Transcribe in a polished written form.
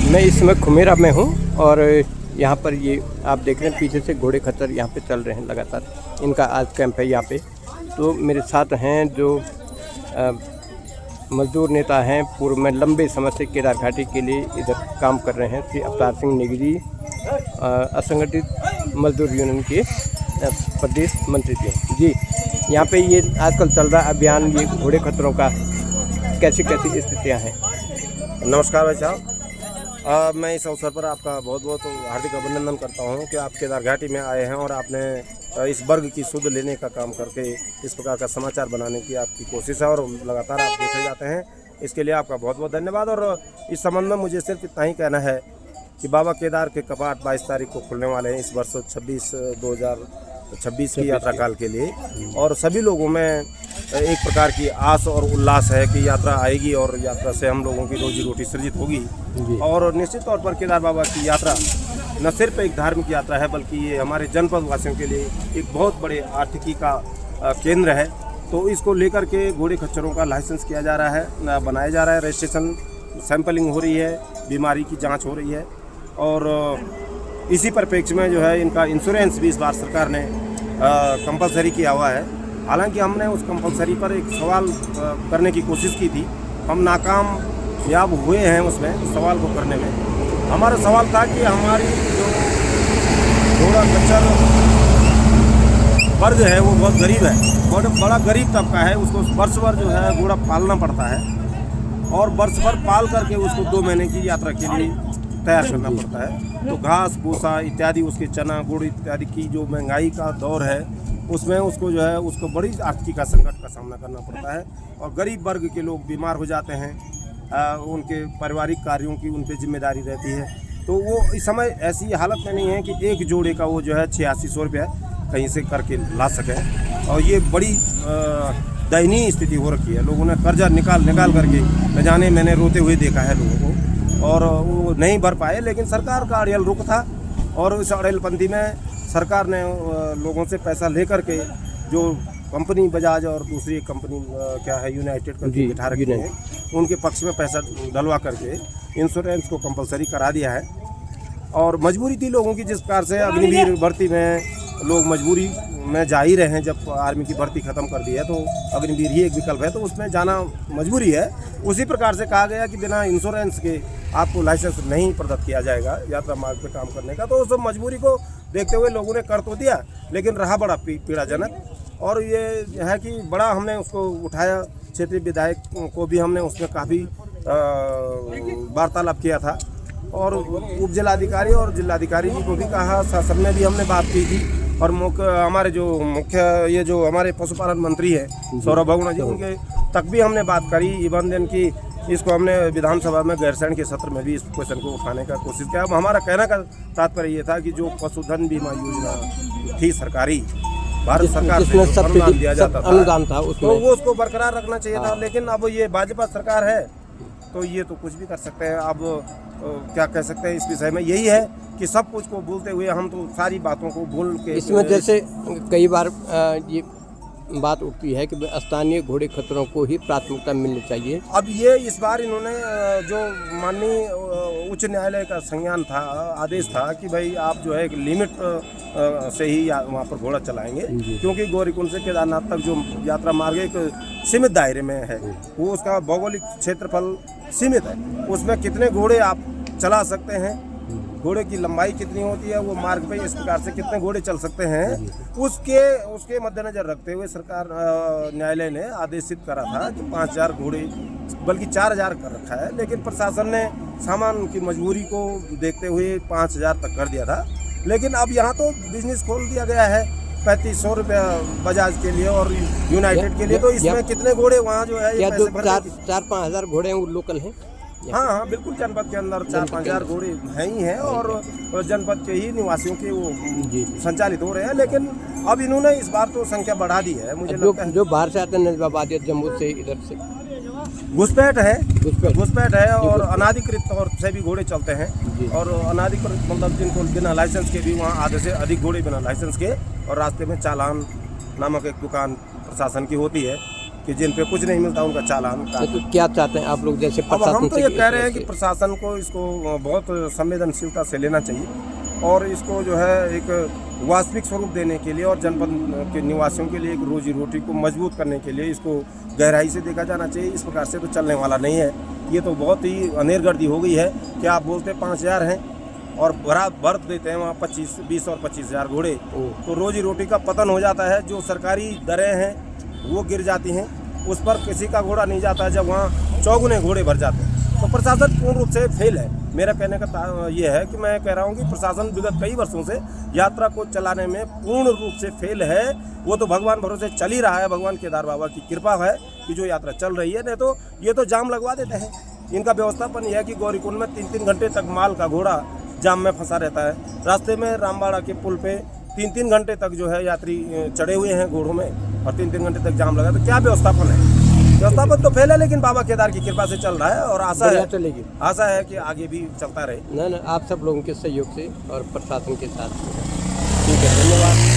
मैं इस समय खुमेरा में हूँ और यहाँ पर ये आप देख रहे हैं पीछे से घोड़े खच्चर यहाँ पे चल रहे हैं लगातार। इनका आज कैंप है यहाँ पे। तो मेरे साथ हैं जो मजदूर नेता हैं, पूर्व में लंबे समय से केदार घाटी के लिए इधर काम कर रहे हैं, श्री अवतार सिंह नेगी, असंगठित मजदूर यूनियन के प्रदेश मंत्री थे जी। यहाँ पे ये आजकल चल रहा अभियान, ये घोड़े खच्चरों का कैसी कैसी स्थितियाँ हैं। नमस्कार भाई साहब, मैं इस अवसर पर आपका बहुत बहुत हार्दिक अभिनंदन करता हूं कि आप केदार घाटी में आए हैं और आपने इस वर्ग की सुध लेने का काम करके इस प्रकार का समाचार बनाने की आपकी कोशिश है और लगातार आप देखे जाते हैं। इसके लिए आपका बहुत बहुत धन्यवाद। और इस संबंध में मुझे सिर्फ इतना ही कहना है कि बाबा केदार के कपाट 22 तारीख को खुलने वाले हैं इस वर्ष 2026 की यात्रा काल के लिए। और सभी लोगों में एक प्रकार की आस और उल्लास है कि यात्रा आएगी और यात्रा से हम लोगों की रोजी रोटी सृजित होगी। और निश्चित तौर पर केदार बाबा की यात्रा न सिर्फ एक धार्मिक यात्रा है, बल्कि ये हमारे जनपद वासियों के लिए एक बहुत बड़े आर्थिकी का केंद्र है। तो इसको लेकर के घोड़े खच्चरों का लाइसेंस किया जा रहा है, बनाया जा रहा है, रजिस्ट्रेशन सैंपलिंग हो रही है, बीमारी की जाँच हो रही है। और इसी परिप्रेक्ष्य में जो है इनका इंश्योरेंस भी इस बार सरकार ने कंपलसरी किया हुआ है। हालांकि हमने उस कंपलसरी पर एक सवाल करने की कोशिश की थी, हम नाकामयाब हुए हैं उसमें, उस सवाल को करने में। हमारा सवाल था कि हमारी जो घोड़ा खच्चर वर्ग है वो बहुत गरीब है, बहुत बड़ा गरीब तबका है। उसको वर्ष भर जो है घोड़ा पालना पड़ता है और वर्ष भर पाल करके उसको 2 महीने की यात्रा के लिए तैयार करना पड़ता है। तो घास भूसा इत्यादि, उसके चना गुड़ इत्यादि की जो महंगाई का दौर है उसमें उसको जो है उसको बड़ी आर्थिक का संकट का सामना करना पड़ता है। और गरीब वर्ग के लोग बीमार हो जाते हैं, उनके पारिवारिक कार्यों की उन पर जिम्मेदारी रहती है। तो वो इस समय ऐसी हालत में नहीं है कि एक जोड़े का वो जो है 8600 रुपया कहीं से करके ला सके। और ये बड़ी दयनीय स्थिति हो रखी है। लोगों ने कर्जा निकाल करके न जाने, मैंने रोते हुए देखा है लोगों को, और वो नहीं भर पाए। लेकिन सरकार का अड़ियल रुख था और इस अड़ियलपंथी में सरकार ने लोगों से पैसा लेकर के जो कंपनी बजाज और दूसरी कंपनी क्या है यूनाइटेड करके बिठा रखी है, उनके पक्ष में पैसा डलवा करके इंश्योरेंस को कंपलसरी करा दिया है। और मजबूरी थी लोगों की, जिस प्रकार से अग्निवीर भर्ती में लोग मजबूरी में जा ही रहे हैं। जब आर्मी की भर्ती ख़त्म कर दी है तो अग्निवीर ही एक विकल्प है, तो उसमें जाना मजबूरी है। उसी प्रकार से कहा गया कि बिना इंश्योरेंस के आपको लाइसेंस नहीं प्रदत्त किया जाएगा यात्रा मार्ग पे काम करने का। तो उस मजबूरी को देखते हुए लोगों ने कर तो दिया, लेकिन रहा बड़ा पीड़ाजनक। और ये है कि बड़ा हमने उसको उठाया, क्षेत्रीय विधायक को भी हमने उसमें काफ़ी वार्तालाप किया था और उप जिलाधिकारी और जिलाधिकारी जी को भी कहा, शासन में भी हमने बात की थी। और हमारे जो मुख्य ये जो हमारे पशुपालन मंत्री है सौरभ भगुना जी, उनके तक भी हमने बात करी। इवन दिन की इसको हमने विधानसभा में गैरसैंण के सत्र में भी इस क्वेश्चन को उठाने का कोशिश किया। हमारा कहने का तात्पर्य ये था कि जो पशुधन बीमा योजना थी सरकारी, भारत सरकार से अनुदान दिया जाता था, तो वो उसको बरकरार रखना चाहिए था। लेकिन अब ये भाजपा सरकार है तो ये तो कुछ भी कर सकते हैं। अब क्या कह सकते हैं इस विषय में, यही है कि सब कुछ को भूलते हुए हम तो सारी बातों को भूल के, इसमें जैसे कई बार ये बात उठती है कि स्थानीय घोड़े खच्चरों को ही प्राथमिकता मिलनी चाहिए। अब ये इस बार इन्होंने जो माननीय उच्च न्यायालय का संज्ञान था, आदेश था कि भाई आप जो है एक लिमिट से ही वहाँ पर घोड़ा चलाएंगे, क्योंकि गौरीकुंड से केदारनाथ तक जो यात्रा मार्ग एक सीमित दायरे में है, वो उसका भौगोलिक क्षेत्रफल सीमित है। उसमें कितने घोड़े आप चला सकते हैं, घोड़े की लंबाई कितनी होती है, वो मार्ग पे इस प्रकार से कितने घोड़े चल सकते हैं, उसके मद्देनजर रखते हुए सरकार न्यायालय ने आदेशित करा था कि 5000 घोड़े, बल्कि 4000 कर रखा है। लेकिन प्रशासन ने सामान की मजबूरी को देखते हुए 5000 तक कर दिया था। लेकिन अब यहाँ तो बिजनेस खोल दिया गया है 3500 रुपया बजाज के लिए और यूनाइटेड के लिए। तो इसमें कितने घोड़े वहाँ जो है 4-5 हज़ार घोड़े वो लोकल हैं। हाँ, बिल्कुल जनपद के अंदर 4-5 हज़ार घोड़े हैं ही हैं और जनपद के ही निवासियों के वो संचालित हो रहे हैं। लेकिन अब इन्होंने इस बार तो संख्या बढ़ा दी है। मुझे लगता है जो बाहर से आते हैं, नजबाबाद या जम्मू से, इधर से घुसपैठ है और अनाधिकृत तौर से भी घोड़े चलते हैं। और अनाधिकृत मतलब जिनको बिना लाइसेंस के भी वहाँ आधे से अधिक घोड़े बिना लाइसेंस के। और रास्ते में चालान नामक एक दुकान प्रशासन की होती है कि जिन पे कुछ नहीं मिलता उनका चालान काट। तो क्या चाहते हैं आप लोग, जैसे अब प्रशासन हम तो से ये कि कह इस रहे हैं तरह कि से- प्रशासन को इसको बहुत संवेदनशीलता से लेना चाहिए और इसको जो है एक वास्तविक स्वरूप देने के लिए और जनपद के निवासियों के लिए एक रोजी रोटी को मजबूत करने के लिए इसको गहराई से देखा जाना चाहिए। इस प्रकार से तो चलने वाला नहीं है। ये तो बहुत ही अनेरगर्दी हो गई है कि आप बोलते 5,000 हैं और भर देते हैं वहाँ 20 और 25,000 घोड़े, तो रोजी रोटी का पतन हो जाता है। जो सरकारी दरें हैं वो गिर जाती हैं, उस पर किसी का घोड़ा नहीं जाता है जब वहाँ चौगुने घोड़े भर जाते हैं। तो प्रशासन पूर्ण रूप से फेल है। मेरा कहने का ये है कि मैं कह रहा हूँ कि प्रशासन विगत कई वर्षों से यात्रा को चलाने में पूर्ण रूप से फेल है। वो तो भगवान भरोसे चल ही रहा है, भगवान केदार बाबा की कृपा है कि जो यात्रा चल रही है, नहीं तो ये तो जाम लगवा देते हैं। इनका व्यवस्थापन यह है कि गौरीकुंड में 3-3 घंटे तक माल का घोड़ा जाम में फंसा रहता है। रास्ते में रामबाड़ा के पुल पे 3-3 घंटे तक जो है यात्री चढ़े हुए हैं घोड़ों में और 3-3 घंटे तक जाम लगा। तो क्या व्यवस्थापन है? व्यवस्थापन तो फेल है, लेकिन बाबा केदार की कृपा से चल रहा है और बढ़िया चलेगी। आशा है कि आगे भी चलता रहे। ना आप सब लोगों के सहयोग से और प्रशासन के साथ। ठीक है, धन्यवाद।